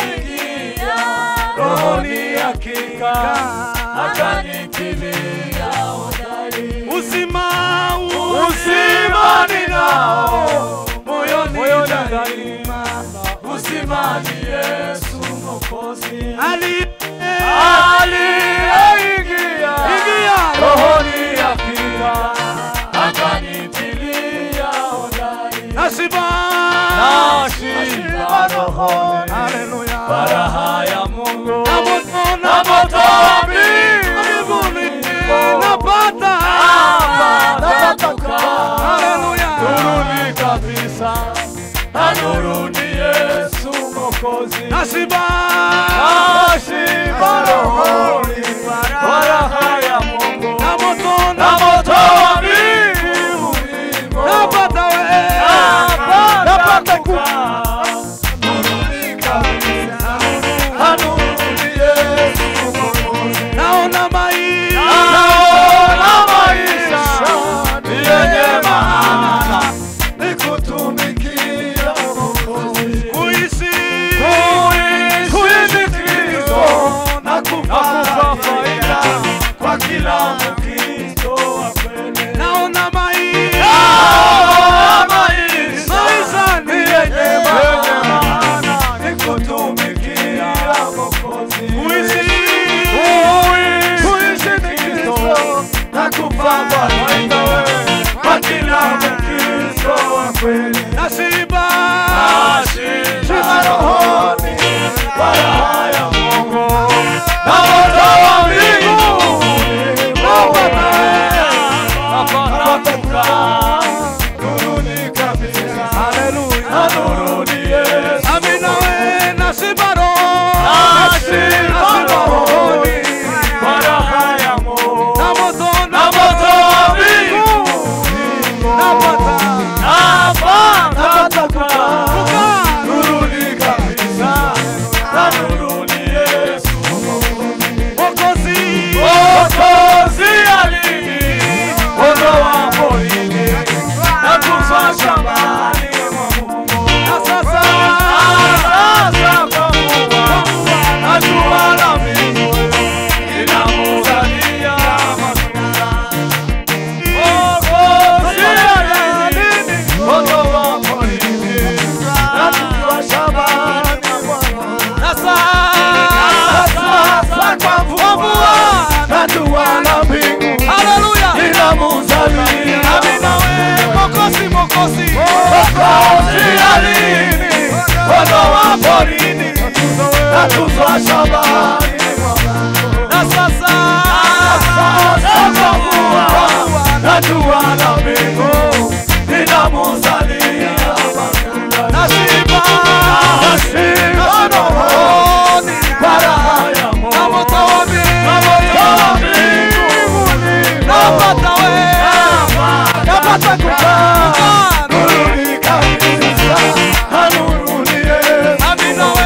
aliyeingia rohoni hakika akanitilia hodari. Uzima ninao moyoni daima, uzima ni Yesu Mwokozi. Aliyeingia rohoni hakika akanitilia hodari. Nashiba rohoni, haleluya, faraha ya Mungu na moto mbinguni napata haleluya, nuruni kabisa, nuru ni Yesu Mwokozi. Nashiba rohoni, faraha ya Mungu na moto mbinguni napata kwa nuruni kabisa, nuru ni Yesu Mwokozi. Naona maisha ni yenye maana, nikutumikia Mwokozi. Kuishi Kristo na kupata faida kwa kila Mkristo wa kweli. Naona maisha ni yenye maana, nikutumikia Mwokozi. Kuishi Kristo na kupata faida kwa kila Mkristo wa kweli. Nashiba rohoni, faraha ya Mungu na moto wa mbinguni napata furaha, nuruni kabisa, haleluya, nuru ni Yesu. Amina we. Nashiba rohoni, faraha ya Mungu na moto wa mbinguni napata furaha, nuruni kabisa, nuru ni Yesu Mwokozi. Aliondoa porini na kufa shambani mwa Mungu, na sasa kwa kuwa najua la mbinguni inamuzalia matunda. Mwokozi aliondoa porini na kufa shambani mwa Mungu, na sasa kwa kuwa najua la mbinguni, haleluya, inamuzalia. Amina we. Mwokozi aliondoa porini na kufa shambani mwa Mungu, na sasa kwa kuwa najua la mbinguni inamuzalia matunda. Nashiba rohoni, faraha ya Mungu na moto wa mbinguni napata kukaa, nuruni kabisa, nuru ni Yesu. Amina we.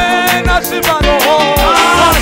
Nashiba rohoni,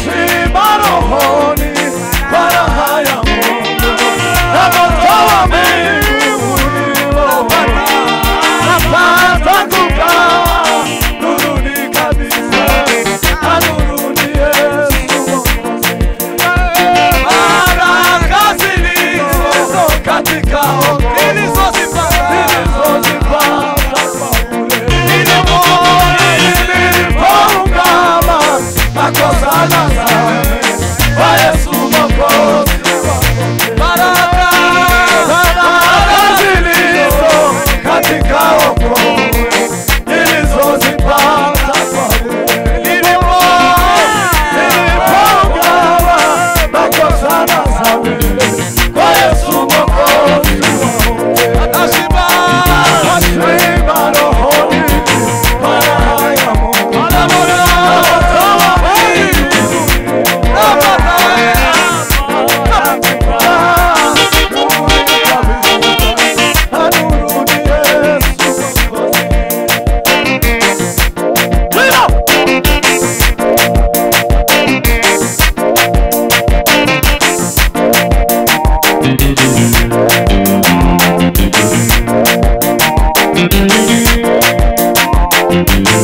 Bwana.